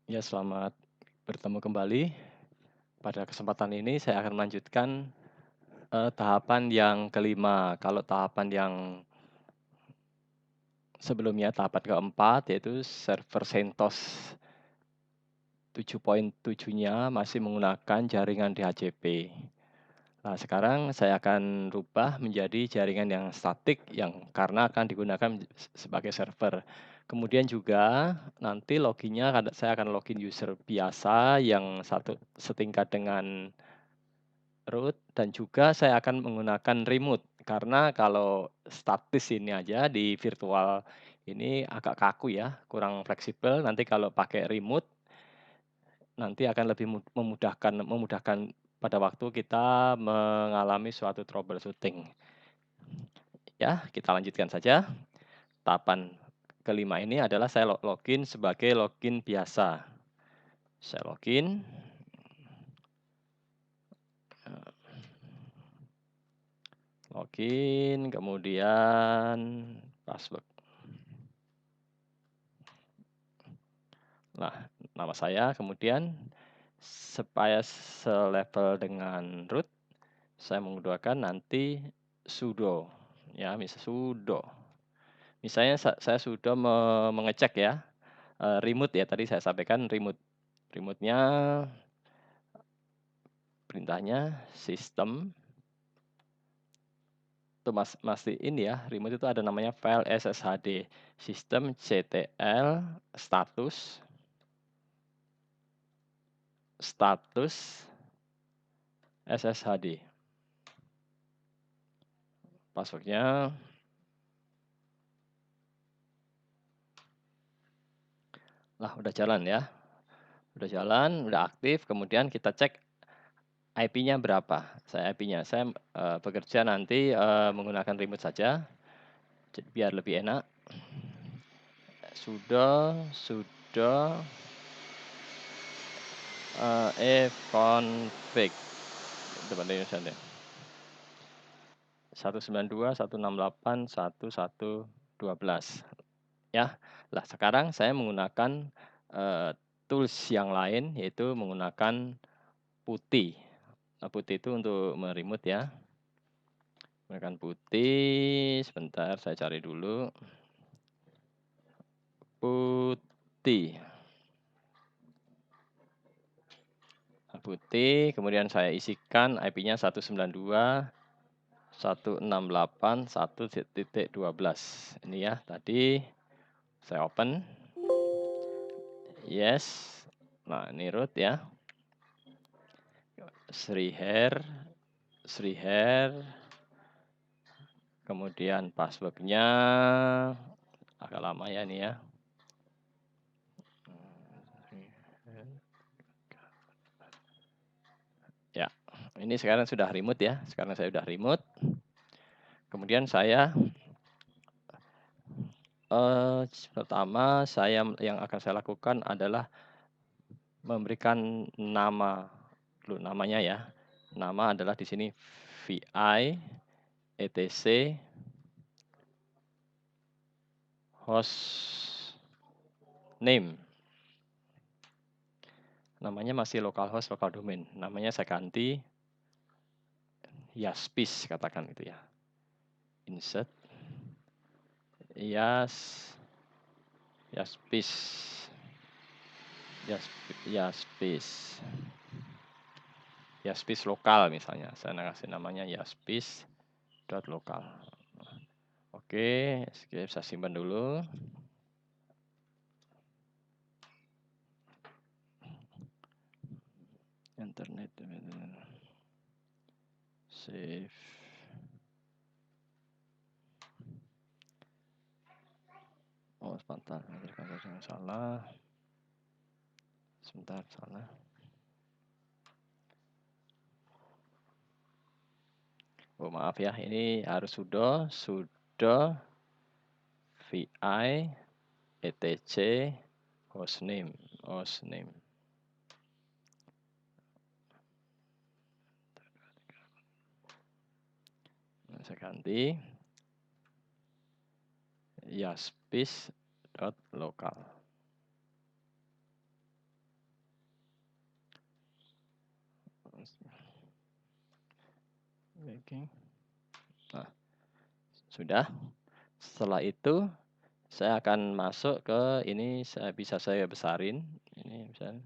Ya, selamat bertemu kembali. Pada kesempatan ini saya akan melanjutkan, tahapan yang kelima. Kalau tahapan yang sebelumnya, tahapan keempat, yaitu server CentOS 7.7-nya masih menggunakan jaringan DHCP. Nah, sekarang saya akan rubah menjadi jaringan yang statik yang karena akan digunakan sebagai server. Kemudian juga nanti loginnya saya akan login user biasa yang setingkat dengan root dan juga saya akan menggunakan remote, karena kalau statis ini aja di virtual ini agak kaku ya, kurang fleksibel. Nanti kalau pakai remote, nanti akan lebih memudahkan memudahkan pada waktu kita mengalami suatu troubleshooting. Ya, kita lanjutkan saja. Tahapan kelima ini adalah saya login sebagai login biasa. Saya login. Login, kemudian password. Nah, nama saya, kemudian supaya selevel dengan root, saya menggunakan nanti sudo, ya, sudo. Misalnya saya sudah mengecek ya, remote ya, tadi saya sampaikan remote. Remote-nya, perintahnya system, itu masih ini ya, remote itu ada namanya file sshd, system ctl status sshd. Passwordnya, lah udah jalan ya. Udah jalan, udah aktif, kemudian kita cek IP-nya berapa. IP-nya, saya bekerja nanti menggunakan remote saja, biar lebih enak. Sudo config. Depan Indonesia deh. 192.168.1112. Ya, lah sekarang saya menggunakan tools yang lain, yaitu menggunakan putih. Nah, putih itu untuk meremote ya. Menggunakan putih, sebentar saya cari dulu. Putih. Nah, putih, kemudian saya isikan IP-nya 192.168.1.12. Ini ya, tadi saya open. Yes. Nah, ini root ya. Sriher. Kemudian passwordnya agak lama ya ini ya. Ya, ini sekarang sudah remote ya. Sekarang saya sudah remote. Kemudian saya pertama yang akan saya lakukan adalah memberikan nama dulu, namanya ya. Nama adalah di sini VI etc host name. Namanya masih localhost, local domain. Namanya saya ganti Yaspis, katakan itu ya. Insert Yaspis. Yaspis lokal misalnya. Saya kasih namanya yaspis.lokal. Oke, saya simpan dulu. Internet. Save. Oh, sebentar. Salah. Sebentar, salah. Oh, maaf ya. Ini harus sudo vi etc hostname. Nah, saya ganti yaspis.lokal. Oke. Nah, sudah. Setelah itu saya akan masuk ke ini, bisa saya besarin, ini misalnya.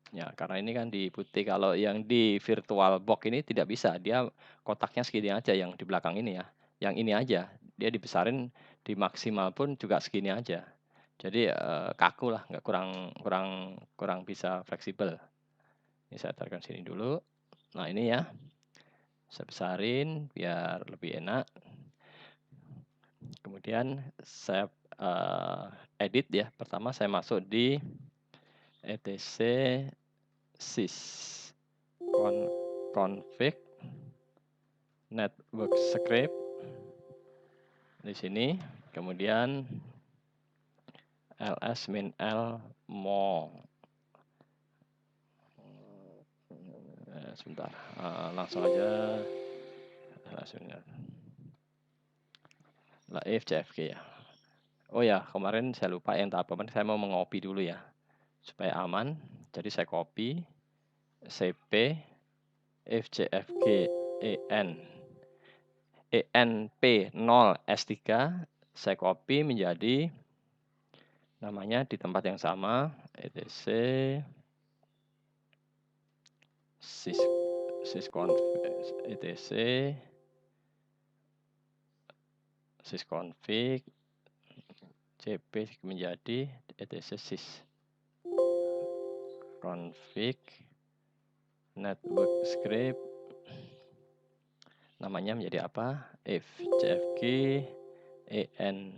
Ya, karena ini kan di putih, kalau yang di VirtualBox ini tidak bisa, dia kotaknya segini aja yang di belakang ini ya. Yang ini aja, dia dibesarin di maksimal pun juga segini aja. Jadi, kaku lah, nggak kurang kurang kurang bisa fleksibel. Ini saya taruhkan sini dulu. Nah, ini ya, saya besarin biar lebih enak. Kemudian saya, edit ya, pertama saya masuk di etc sys config network script di sini, kemudian ls-l mo. Sebentar, langsung aja if cfg ya. Oh ya, kemarin saya lupa yang tahap kemarin, saya mau mengopi dulu ya, supaya aman. Jadi saya copy cp if cfg enp0 s3, saya copy menjadi namanya di tempat yang sama, etc sysconfig cp menjadi etc sys config network script, namanya menjadi apa, if cfg enp,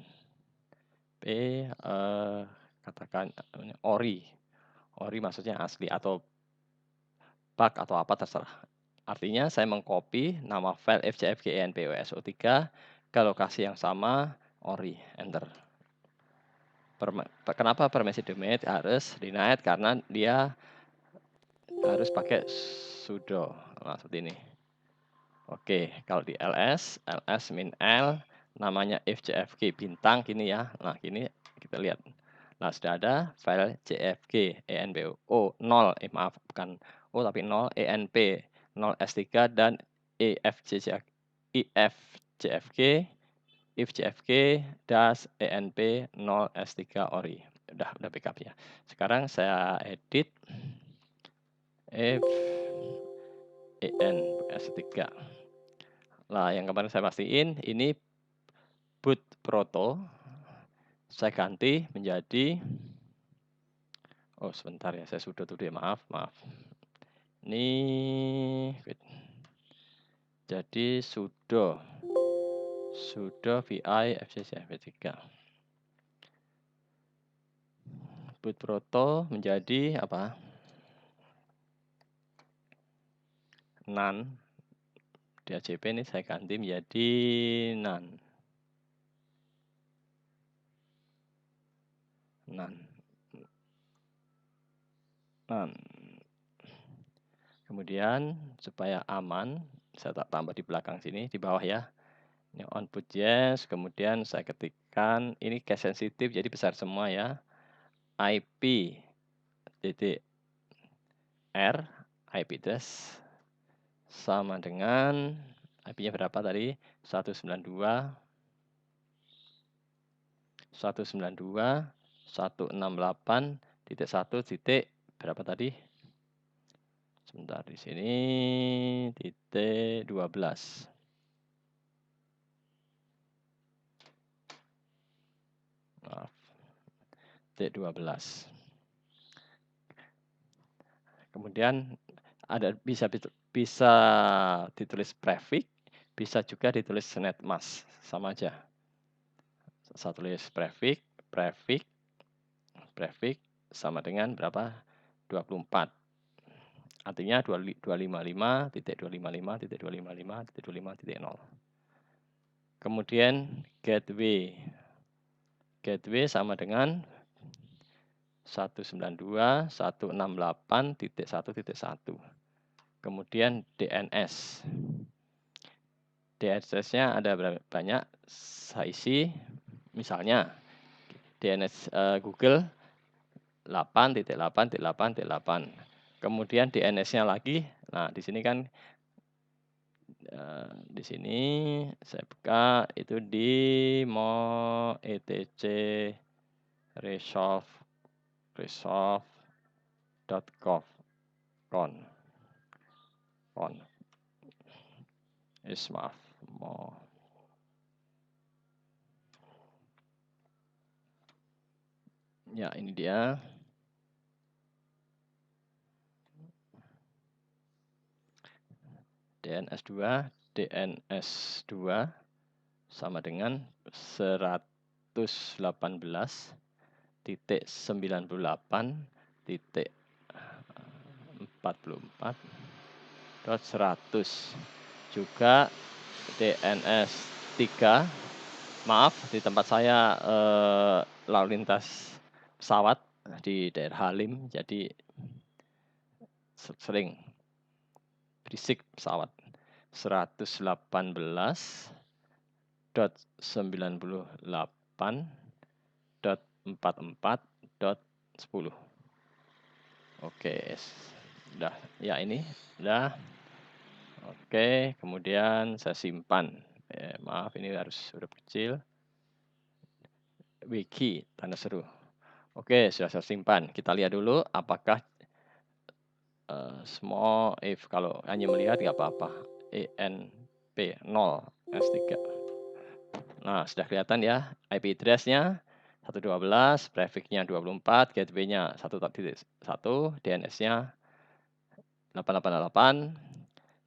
katakan ori maksudnya asli atau bug atau apa terserah. Artinya saya mengcopy nama file fcfgenposo3 ke lokasi yang sama, ori, enter. Kenapa permission domain harus denied? Karena dia harus pakai sudo. Nah, seperti ini. Oke, kalau di ls min l, namanya fcfg bintang gini ya. Nah, gini kita lihat. Nah, sudah ada file cfg enpo 0, maaf bukan O tapi 0, enp 0 s3 dan ifcfg ifcfg dash enp 0 s3 ori. Udah backup ya. Sekarang saya edit if en s3. Nah, yang kemarin saya pastiin ini boot proto, saya ganti menjadi, oh sebentar ya, saya sudah tuh deh, maaf. Ini jadi sudo vi fcfg3. Boot proto menjadi apa? Nan. Di ACP ini saya ganti menjadi nan. Kemudian supaya aman, saya tak tambah di belakang sini, di bawah ya. Ini on boot yes, kemudian saya ketikkan, ini case sensitif jadi besar semua ya. IP titik R, IP address sama dengan IP-nya berapa tadi? 192.168.1 titik berapa tadi? Sebentar, di sini titik 12. Maaf. Titik 12. Kemudian ada bisa ditulis prefix, bisa juga ditulis netmask, sama aja. Saya tulis prefix sama dengan berapa? 24. Artinya 255.255.255.255.0. Kemudian gateway sama dengan 192.168.1.1. Kemudian DNS. DNS-nya ada banyak, saya isi misalnya DNS Google 8.8.8.8. Kemudian DNS-nya lagi, nah di sini kan Di sini saya buka itu di mo etc resolve.conf con maaf mo ya ini dia. DNS2 sama dengan 118.titik 44.100 juga DNS3. Maaf, di tempat saya lalu lintas pesawat di daerah Halim, jadi sering berisik pesawat. 118.98.44.10. Oke, udah ya ini udah. Oke, kemudian saya simpan. Maaf ini harus huruf kecil. Wiki tanda seru. Oke, sudah saya simpan. Kita lihat dulu apakah small if kalau hanya melihat nggak apa-apa. ENP 0 S3. Nah, sudah kelihatan ya IP address-nya 112, prefix-nya 24, gateway-nya 1.1, DNS-nya 888,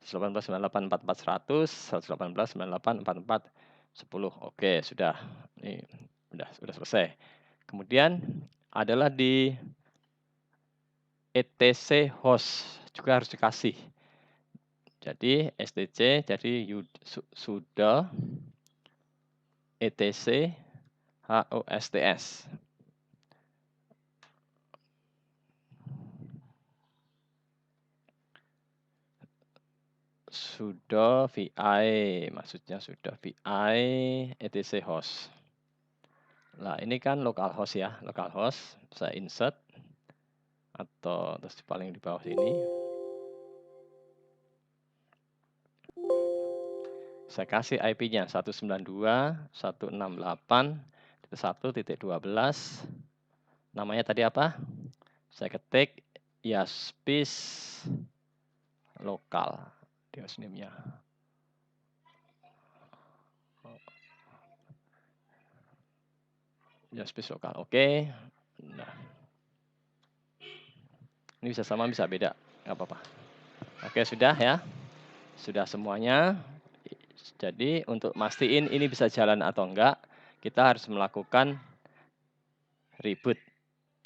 118.98.44.100, 118.98.44.10. Oke, sudah. Ini sudah selesai. Kemudian adalah di etc host juga harus dikasih. Jadi stc jadi sudah etc hosts. Sudah VI, maksudnya sudah VI etc host. Nah, ini kan localhost ya, localhost. Saya insert atau terus paling di bawah sini. Saya kasih IP-nya 192.168.1.12. Namanya tadi apa? Saya ketik Yaspis lokal di hostname-nya. Yaspis lokal. Oke. Nah. Ini bisa sama bisa beda, nggak apa-apa. Oke, sudah ya. Sudah semuanya. Jadi untuk mastiin ini bisa jalan atau enggak, kita harus melakukan reboot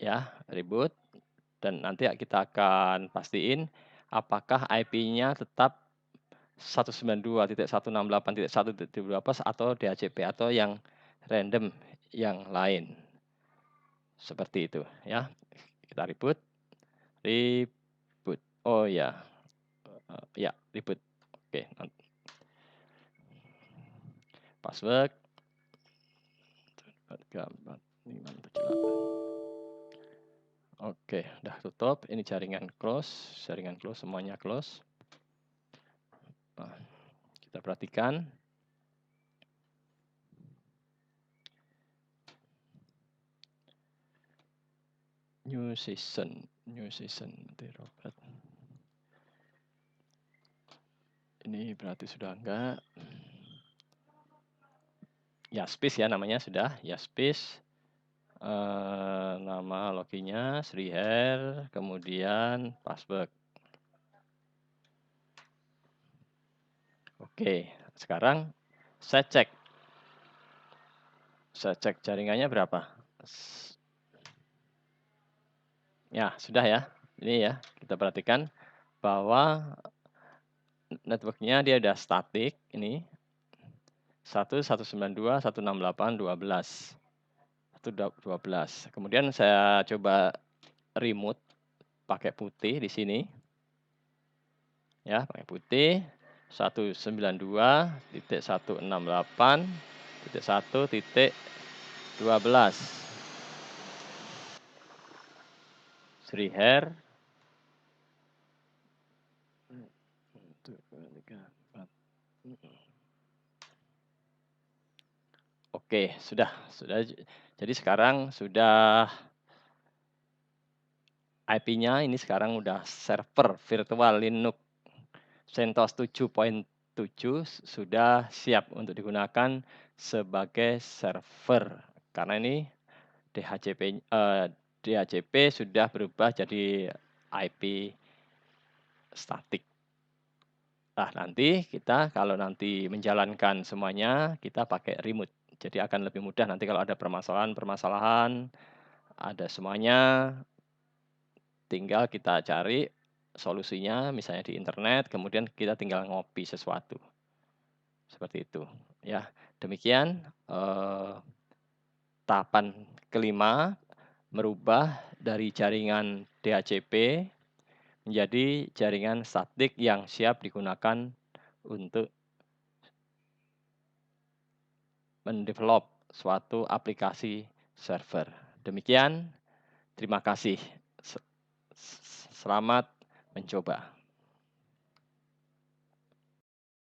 ya, reboot dan nanti kita akan pastiin apakah IP-nya tetap 192.168.1.12 atau DHCP atau yang random yang lain. Seperti itu ya. Kita reboot. Oh ya. Ya, reboot. Oke. Password 34578. Oke, udah tutup. Ini jaringan close, semuanya close. Nah, kita perhatikan. New season Robert. Ini berarti sudah enggak. Yaspis ya namanya sudah, Yaspis. Nama loginnya Sriher, kemudian password. Oke, sekarang saya cek jaringannya berapa. Ya, sudah ya. Ini ya, kita perhatikan bahwa networknya dia udah statik ini 192.168.12. Kemudian saya coba remote pakai putih di sini. Ya, pakai putih 192.168.1.12. Sriher 1, 2, 3, 4. Oke, sudah. Jadi sekarang sudah IP-nya ini sekarang udah server virtual Linux CentOS 7.7 sudah siap untuk digunakan sebagai server. Karena ini DHCP sudah berubah jadi IP statik. Nah, nanti kita kalau nanti menjalankan semuanya, kita pakai remote. Jadi akan lebih mudah nanti kalau ada permasalahan-permasalahan, ada semuanya, tinggal kita cari solusinya misalnya di internet, kemudian kita tinggal ngopi sesuatu. Seperti itu, ya. Demikian, tahapan kelima merubah dari jaringan DHCP menjadi jaringan statik yang siap digunakan untuk mendevelop suatu aplikasi server. Demikian, terima kasih. Selamat mencoba.